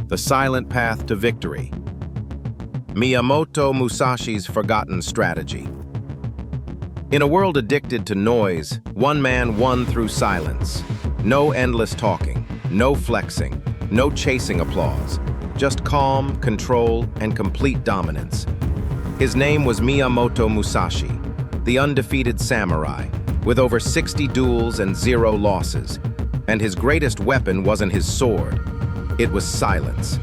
The Silent Path to Victory. Miyamoto Musashi's Forgotten Strategy. In a world addicted to noise, one man won through silence. No endless talking, no flexing, no chasing applause, just calm, control, and complete dominance. His name was Miyamoto Musashi, the undefeated samurai, with over 60 duels and 0 losses. And his greatest weapon wasn't his sword, it was silence.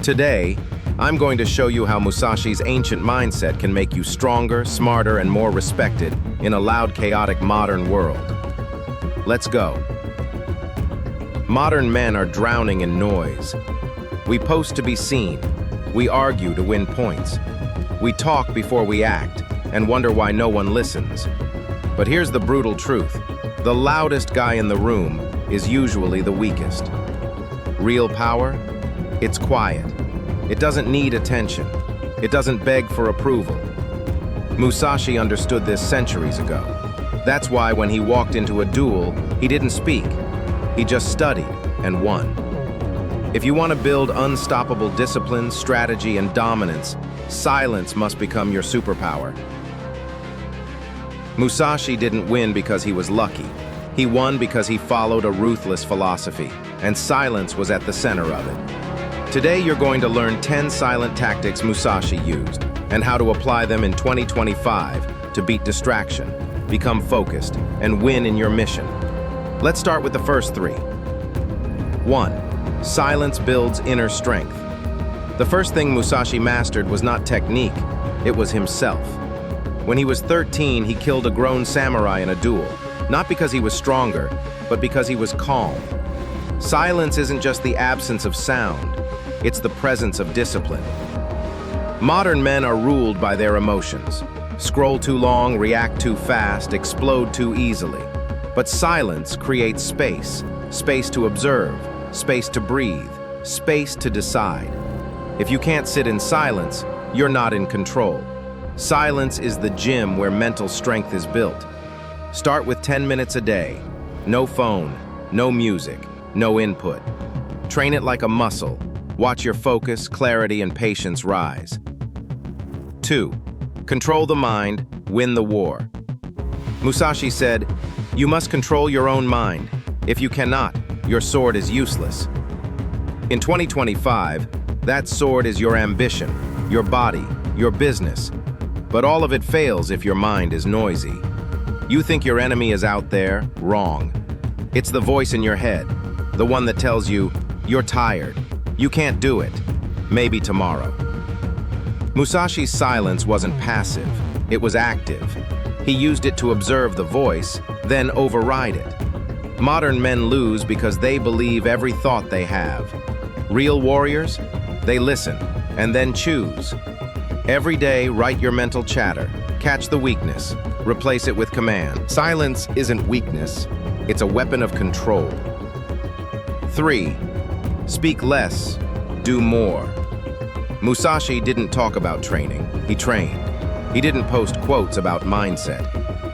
Today, I'm going to show you how Musashi's ancient mindset can make you stronger, smarter, and more respected in a loud, chaotic modern world. Let's go. Modern men are drowning in noise. We post to be seen. We argue to win points. We talk before we act and wonder why no one listens. But here's the brutal truth. The loudest guy in the room is usually the weakest. Real power? It's quiet. It doesn't need attention. It doesn't beg for approval. Musashi understood this centuries ago. That's why when he walked into a duel, he didn't speak. He just studied and won. If you want to build unstoppable discipline, strategy, and dominance, silence must become your superpower. Musashi didn't win because he was lucky. He won because he followed a ruthless philosophy, and silence was at the center of it. Today you're going to learn 10 silent tactics Musashi used, and how to apply them in 2025 to beat distraction, become focused, and win in your mission. Let's start with the first 3. 1. Silence builds inner strength. The first thing Musashi mastered was not technique, it was himself. When he was 13, he killed a grown samurai in a duel, not because he was stronger, but because he was calm. Silence isn't just the absence of sound, it's the presence of discipline. Modern men are ruled by their emotions. Scroll too long, react too fast, explode too easily. But silence creates space, space to observe, space to breathe, space to decide. If you can't sit in silence, you're not in control. Silence is the gym where mental strength is built. Start with 10 minutes a day. No phone, no music, no input. Train it like a muscle. Watch your focus, clarity, and patience rise. 2. Control the mind, win the war. Musashi said, "You must control your own mind. If you cannot, your sword is useless." In 2025, that sword is your ambition, your body, your business. But all of it fails if your mind is noisy. You think your enemy is out there? Wrong. It's the voice in your head, the one that tells you, you're tired, you can't do it, maybe tomorrow. Musashi's silence wasn't passive, it was active. He used it to observe the voice, then override it. Modern men lose because they believe every thought they have. Real warriors? They listen, and then choose. Every day, write your mental chatter. Catch the weakness. Replace it with command. Silence isn't weakness. It's a weapon of control. 3. Speak less. Do more. Musashi didn't talk about training. He trained. He didn't post quotes about mindset.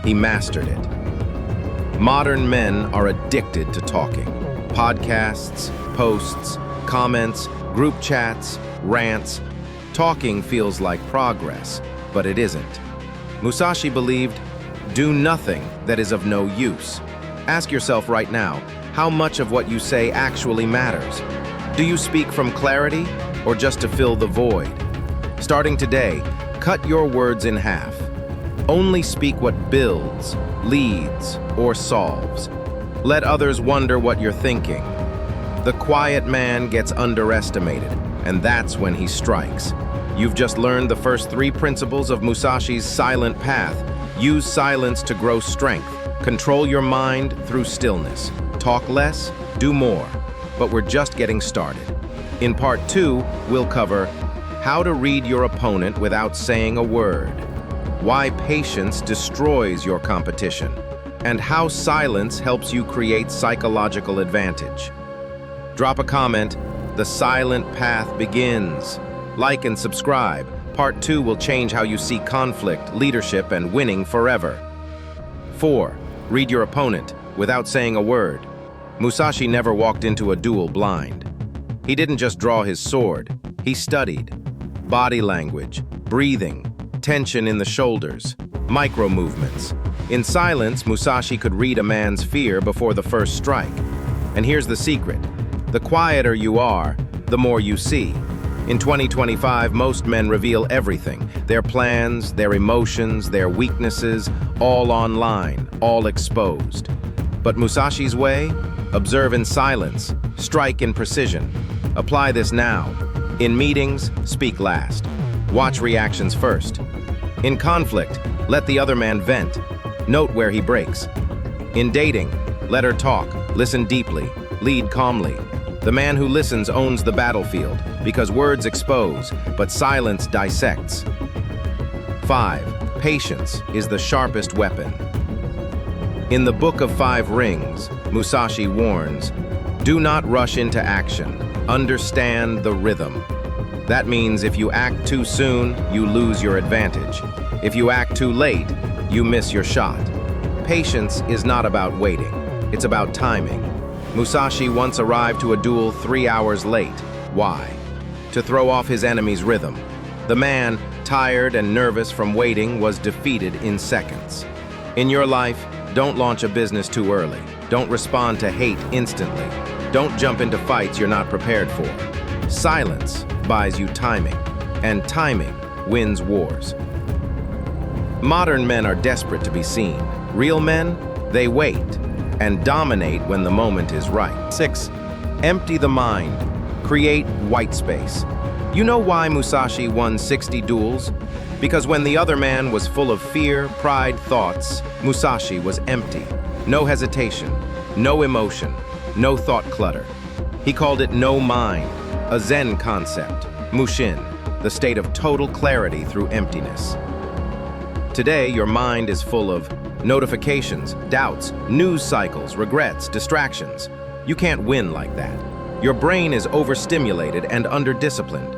He mastered it. Modern men are addicted to talking. Podcasts, posts, comments, group chats, rants. Talking feels like progress, but it isn't. Musashi believed, do nothing that is of no use. Ask yourself right now, how much of what you say actually matters? Do you speak from clarity or just to fill the void? Starting today, cut your words in half. Only speak what builds, leads, or solves. Let others wonder what you're thinking. The quiet man gets underestimated, and that's when he strikes. You've just learned the first 3 principles of Musashi's silent path. Use silence to grow strength. Control your mind through stillness. Talk less, do more. But we're just getting started. In part 2, we'll cover how to read your opponent without saying a word, why patience destroys your competition, and how silence helps you create psychological advantage. Drop a comment. The silent path begins. Like and subscribe. Part 2 will change how you see conflict, leadership, and winning forever. 4. Read your opponent without saying a word. Musashi never walked into a duel blind. He didn't just draw his sword, he studied. Body language, breathing, tension in the shoulders, micro movements. In silence, Musashi could read a man's fear before the first strike. And here's the secret. The quieter you are, the more you see. In 2025, most men reveal everything. Their plans, their emotions, their weaknesses, all online, all exposed. But Musashi's way? Observe in silence, strike in precision. Apply this now. In meetings, speak last. Watch reactions first. In conflict, let the other man vent. Note where he breaks. In dating, let her talk, listen deeply, lead calmly. The man who listens owns the battlefield, because words expose, but silence dissects. 5. Patience is the sharpest weapon. In the Book of Five Rings, Musashi warns, do not rush into action. Understand the rhythm. That means if you act too soon, you lose your advantage. If you act too late, you miss your shot. Patience is not about waiting. It's about timing. Musashi once arrived to a duel 3 hours late. Why? To throw off his enemy's rhythm. The man, tired and nervous from waiting, was defeated in seconds. In your life, don't launch a business too early. Don't respond to hate instantly. Don't jump into fights you're not prepared for. Silence buys you timing, and timing wins wars. Modern men are desperate to be seen. Real men, they wait and dominate when the moment is right. 6. Empty the mind. Create white space. You know why Musashi won 60 duels? Because when the other man was full of fear, pride, thoughts, Musashi was empty. No hesitation, no emotion, no thought clutter. He called it no mind, a Zen concept, Mushin, the state of total clarity through emptiness. Today, your mind is full of notifications, doubts, news cycles, regrets, distractions. You can't win like that. Your brain is overstimulated and under-disciplined.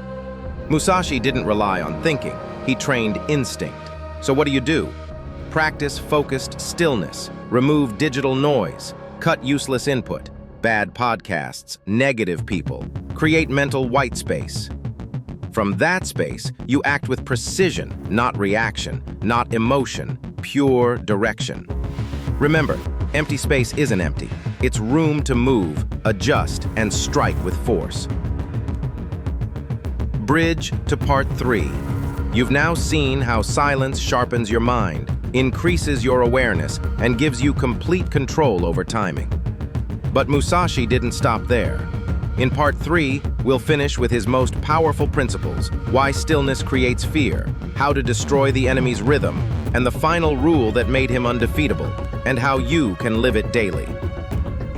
Musashi didn't rely on thinking. He trained instinct. So what do? Practice focused stillness. Remove digital noise. Cut useless input. Bad podcasts, negative people. Create mental white space. From that space, you act with precision, not reaction, not emotion, pure direction. Remember, empty space isn't empty. It's room to move, adjust, and strike with force. Bridge to part 3. You've now seen how silence sharpens your mind, increases your awareness, and gives you complete control over timing. But Musashi didn't stop there. In part 3, we'll finish with his most powerful principles, why stillness creates fear, how to destroy the enemy's rhythm, and the final rule that made him undefeatable, and how you can live it daily.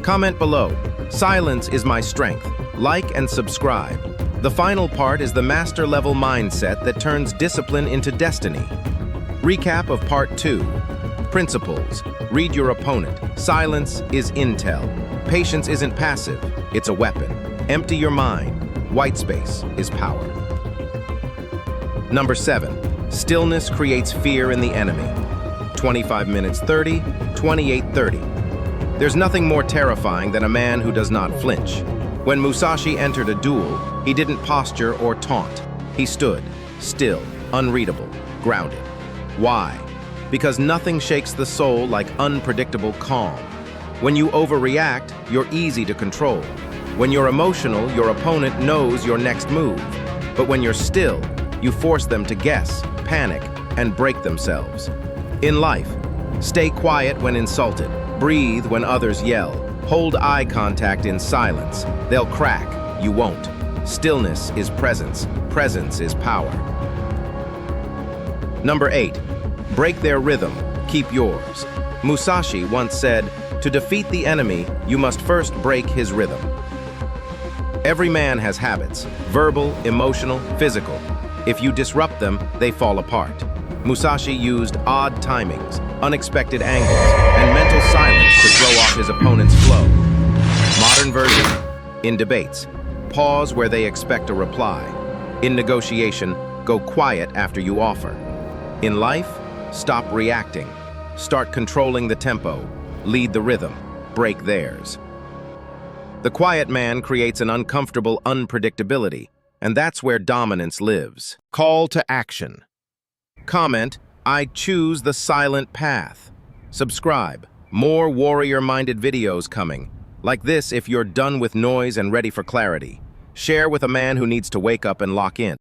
Comment below. Silence is my strength. Like and subscribe. The final part is the master-level mindset that turns discipline into destiny. Recap of part 2. Principles. Read your opponent. Silence is intel. Patience isn't passive, it's a weapon. Empty your mind. White space is power. Number 7. Stillness creates fear in the enemy. 25 minutes 30, 28:30. There's nothing more terrifying than a man who does not flinch. When Musashi entered a duel, he didn't posture or taunt. He stood, still, unreadable, grounded. Why? Because nothing shakes the soul like unpredictable calm. When you overreact, you're easy to control. When you're emotional, your opponent knows your next move. But when you're still, you force them to guess, panic, and break themselves. In life, stay quiet when insulted. Breathe when others yell. Hold eye contact in silence. They'll crack, you won't. Stillness is presence. Presence is power. Number 8. Break their rhythm. Keep yours. Musashi once said, to defeat the enemy, you must first break his rhythm. Every man has habits, verbal, emotional, physical. If you disrupt them, they fall apart. Musashi used odd timings, unexpected angles, and mental silence to throw off his opponent's flow. Modern version, in debates, pause where they expect a reply. In negotiation, go quiet after you offer. In life, stop reacting. Start controlling the tempo. Lead the rhythm. Break theirs. The quiet man creates an uncomfortable unpredictability, and that's where dominance lives. Call to action. Comment, "I choose the silent path." Subscribe. More warrior-minded videos coming. Like this if you're done with noise and ready for clarity. Share with a man who needs to wake up and lock in.